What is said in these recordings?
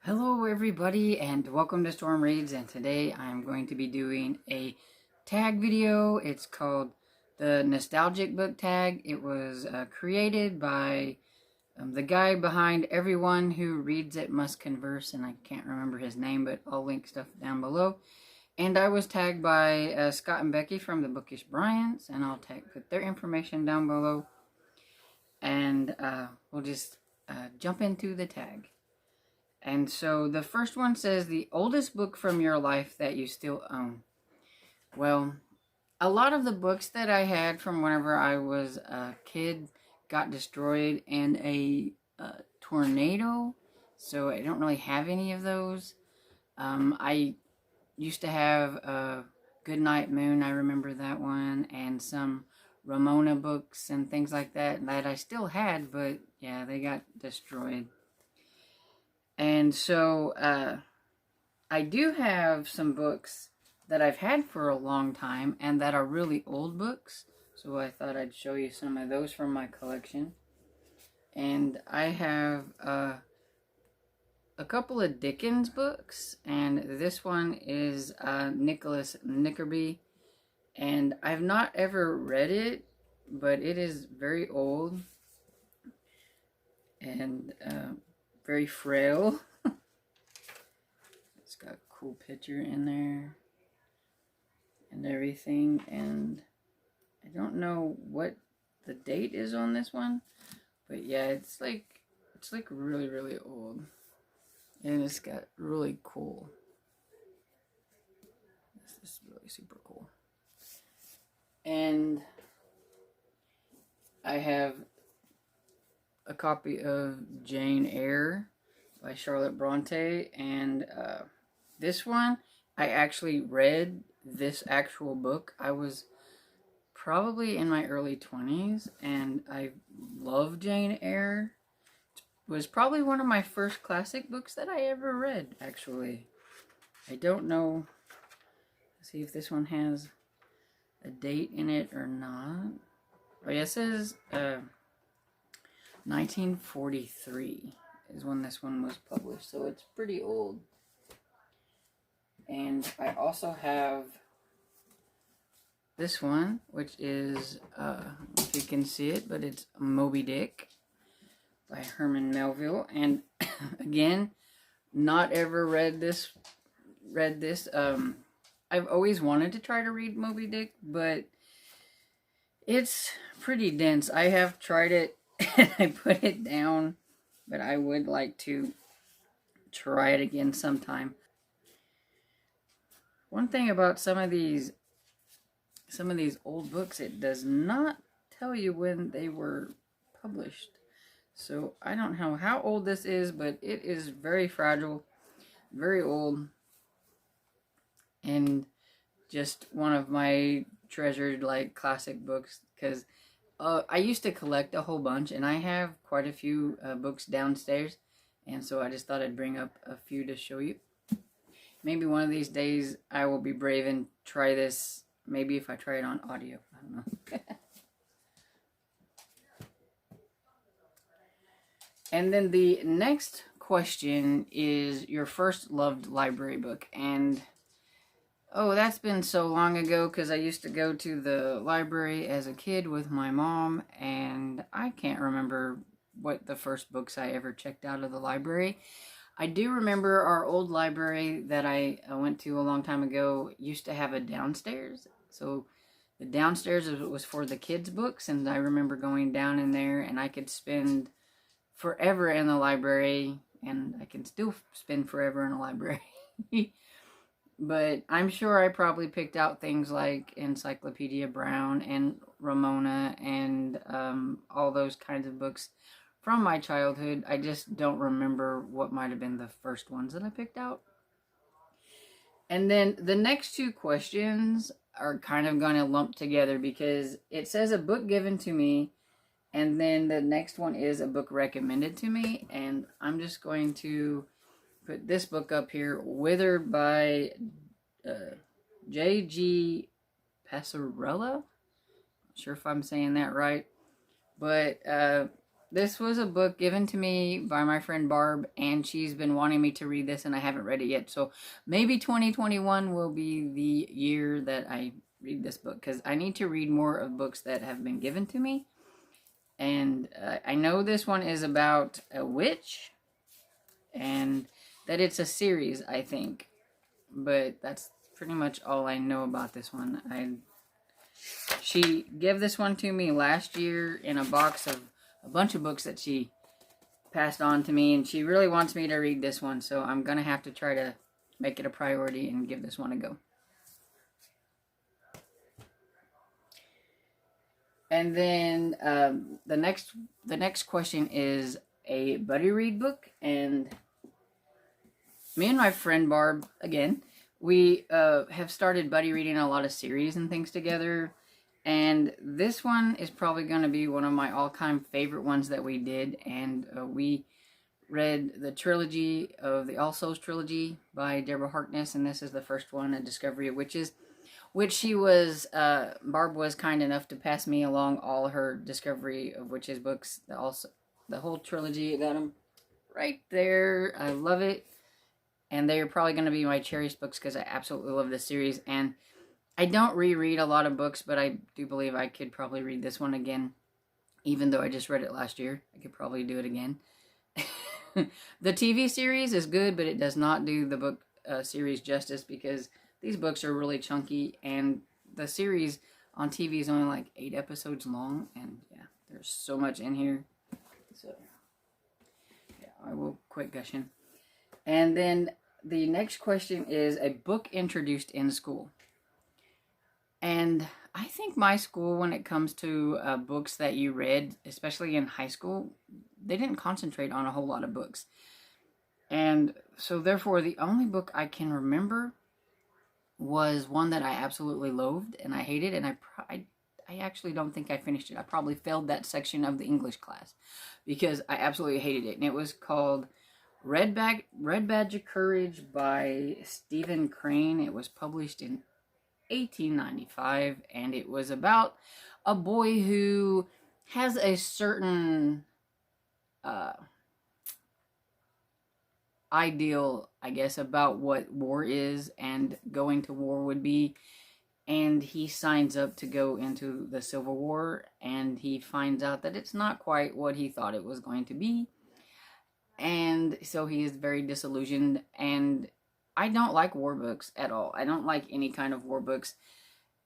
Hello everybody and welcome to Storm Reads, and today I'm going to be doing a tag video. It's called the Nostalgic Book Tag. It was created by the guy behind Everyone Who Reads It Must Converse, and I can't remember his name, but I'll link stuff down below. And I was tagged by Scott and Becky from the Bookish Bryants, and I'll put their information down below. And we'll just jump into the tag. And so the first one says, the oldest book from your life that you still own. Well, a lot of the books that I had from whenever I was a kid got destroyed in a tornado. So I don't really have any of those. I used to have Goodnight Moon, I remember that one, and some Ramona books and things like that I still had, but yeah, they got destroyed. And so I do have some books that I've had for a long time and that are really old books. So I thought I'd show you some of those from my collection. And I have a couple of Dickens books. And this one is Nicholas Nickleby. And I've not ever read it, but it is very old and very frail. It's got a cool picture in there and everything, and I don't know what the date is on this one, but yeah, it's like really old, and it's got really cool. This is really super cool. And I have a copy of Jane Eyre by Charlotte Bronte, and this one, I actually read this actual book. I was probably in my early 20s, and I love Jane Eyre. It was probably one of my first classic books that I ever read, actually. I don't know, let's see if this one has a date in it or not. Oh yeah, it says 1943 is when this one was published, so it's pretty old. And I also have this one, which is, if you can see it, but it's Moby Dick by Herman Melville. And again, not ever read this. I've always wanted to try to read Moby Dick, but it's pretty dense. I have tried it and I put it down, but I would like to try it again sometime. One thing about some of these old books, it does not tell you when they were published. So I don't know how old this is, but it is very fragile, very old, and just one of my treasured classic books, because I used to collect a whole bunch, and I have quite a few books downstairs, and so I just thought I'd bring up a few to show you. Maybe one of these days I will be brave and try this. Maybe if I try it on audio. I don't know. And then the next question is your first loved library book. And oh, that's been so long ago, because I used to go to the library as a kid with my mom, and I can't remember what the first books I ever checked out of the library. I do remember our old library that I went to a long time ago used to have a downstairs. So the downstairs was for the kids' books, and I remember going down in there, and I could spend forever in the library, and I can still spend forever in a library. But I'm sure I probably picked out things like Encyclopedia Brown and Ramona and all those kinds of books from my childhood. I just don't remember what might have been the first ones that I picked out. And then the next two questions are kind of going to lump together, because it says a book given to me, and then the next one is a book recommended to me. And I'm just going to put this book up here, Withered by J.G. Passarella. Not sure if I'm saying that right, but this was a book given to me by my friend Barb, and she's been wanting me to read this, and I haven't read it yet. So maybe 2021 will be the year that I read this book, because I need to read more of books that have been given to me. And I know this one is about a witch, and that it's a series, I think. But that's pretty much all I know about this one. She gave this one to me last year in a box of a bunch of books that she passed on to me, and she really wants me to read this one, so I'm gonna have to try to make it a priority and give this one a go. And then the next question is a buddy read book, and me and my friend Barb, again, we have started buddy reading a lot of series and things together, and this one is probably going to be one of my all-time favorite ones that we did. And we read the trilogy of the All Souls trilogy by Deborah Harkness, and this is the first one, A Discovery of Witches, which she was, Barb was kind enough to pass me along all her Discovery of Witches books, the whole trilogy. I got them right there. I love it. And they are probably going to be my cherished books because I absolutely love this series. And I don't reread a lot of books, but I do believe I could probably read this one again. Even though I just read it last year, I could probably do it again. The TV series is good, but it does not do the book series justice, because these books are really chunky, and the series on TV is only like 8 episodes long, and yeah, there's so much in here. So, yeah, I will quit gushing. And then the next question is a book introduced in school. And I think my school, when it comes to books that you read, especially in high school, they didn't concentrate on a whole lot of books. And so therefore, the only book I can remember was one that I absolutely loathed and I hated, and I actually don't think I finished it. I probably failed that section of the English class because I absolutely hated it. And it was called Red Badge of Courage by Stephen Crane. It was published in 1895, and it was about a boy who has a certain ideal, I guess, about what war is and going to war would be, and he signs up to go into the Civil War, and he finds out that it's not quite what he thought it was going to be, and so he is very disillusioned. And I don't like war books at all. I don't like any kind of war books.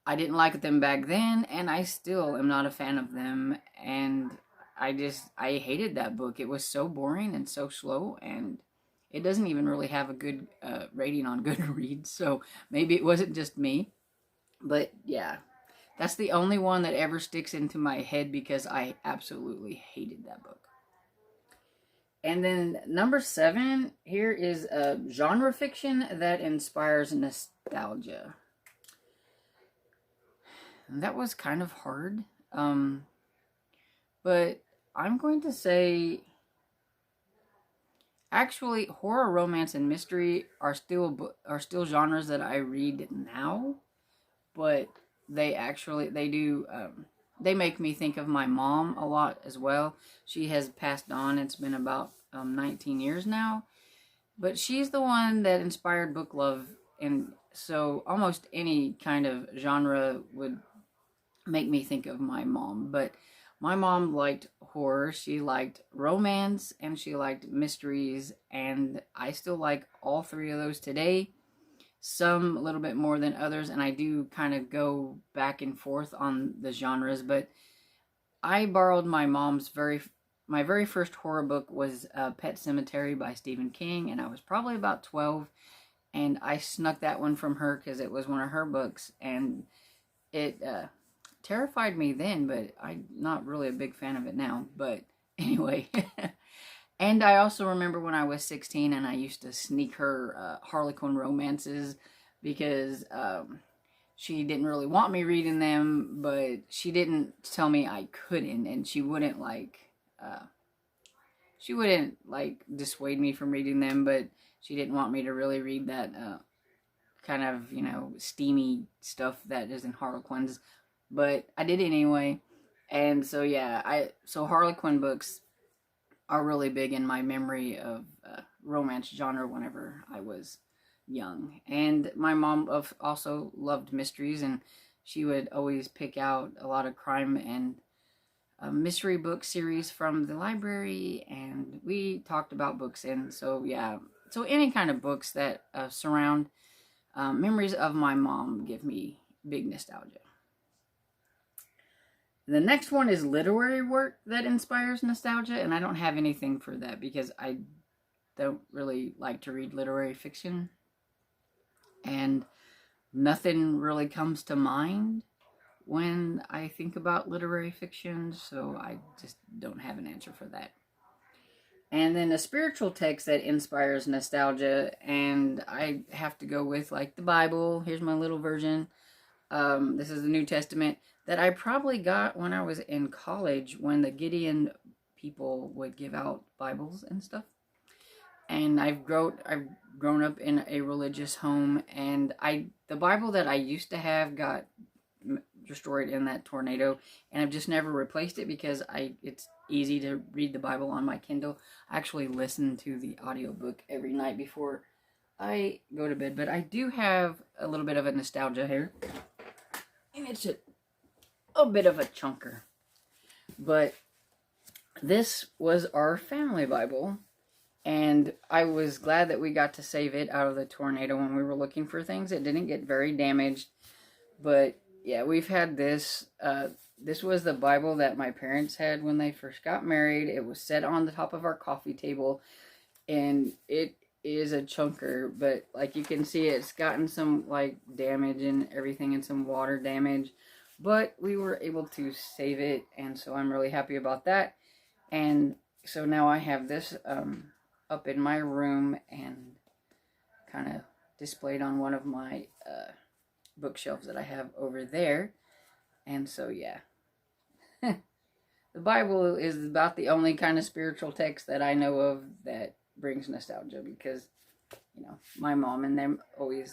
I didn't like them back then, and I still am not a fan of them, and I hated that book. It was so boring and so slow, and it doesn't even really have a good rating on Goodreads, so maybe it wasn't just me. But yeah, that's the only one that ever sticks into my head because I absolutely hated that book. And then number 7, here is a genre fiction that inspires nostalgia. And that was kind of hard, but I'm going to say, actually, horror, romance, and mystery are still genres that I read now, but they make me think of my mom a lot as well. She has passed on. It's been about 19 years now, but she's the one that inspired book love, and so almost any kind of genre would make me think of my mom. But my mom liked horror, she liked romance, and she liked mysteries, and I still like all 3 of those today. Some a little bit more than others, and I do kind of go back and forth on the genres, but I borrowed my mom's my very first horror book was Pet Sematary by Stephen King, and I was probably about 12, and I snuck that one from her because it was one of her books, and it terrified me then, but I'm not really a big fan of it now. But anyway, and I also remember when I was 16 and I used to sneak her Harlequin romances because she didn't really want me reading them, but she didn't tell me I couldn't, and she wouldn't dissuade me from reading them, but she didn't want me to really read that kind of, steamy stuff that is in Harlequins. But I did it anyway. And so yeah, so Harlequin books are really big in my memory of romance genre whenever I was young. And my mom also loved mysteries, and she would always pick out a lot of crime and mystery book series from the library, and we talked about books. And so yeah, so any kind of books that surround memories of my mom give me big nostalgia. The next one is literary work that inspires nostalgia, and I don't have anything for that because I don't really like to read literary fiction, and nothing really comes to mind when I think about literary fiction, so I just don't have an answer for that. And then a spiritual text that inspires nostalgia, and I have to go with like the Bible. Here's my little version. This is the New Testament that I probably got when I was in college when the Gideon people would give out Bibles and stuff. And I've grown up in a religious home, and the Bible that I used to have got destroyed in that tornado, and I've just never replaced it because it's easy to read the Bible on my Kindle. I actually listen to the audiobook every night before I go to bed, but I do have a little bit of a nostalgia here, and it's a bit of a chunker. But this was our family Bible, and I was glad that we got to save it out of the tornado when we were looking for things. It didn't get very damaged, but yeah, we've had this. This was the Bible that my parents had when they first got married. It was set on the top of our coffee table, and it is a chunker, but like you can see, it's gotten some like damage and everything, and some water damage, but we were able to save it, and so I'm really happy about that. And so now I have this up in my room and kind of displayed on one of my bookshelves that I have over there. And so yeah, the Bible is about the only kind of spiritual text that I know of that brings nostalgia, because you know, my mom and them we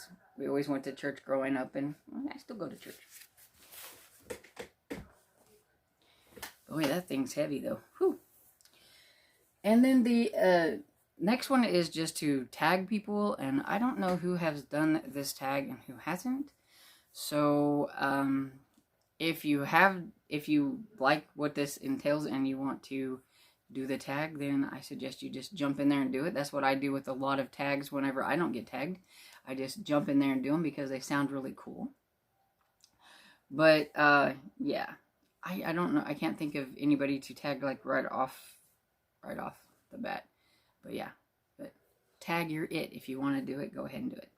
always went to church growing up, and I still go to church. Boy, that thing's heavy though. Whew. And then the next one is just to tag people, and I don't know who has done this tag and who hasn't. So if you like what this entails and you want to do the tag, then I suggest you just jump in there and do it. That's what I do with a lot of tags whenever I don't get tagged. I just jump in there and do them because they sound really cool. But yeah, I don't know. I can't think of anybody to tag like right off the bat. But yeah, but tag your it. If you want to do it, go ahead and do it.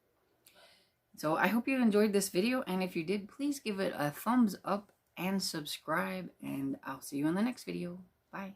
So I hope you enjoyed this video, and if you did, please give it a thumbs up and subscribe, and I'll see you in the next video. Bye.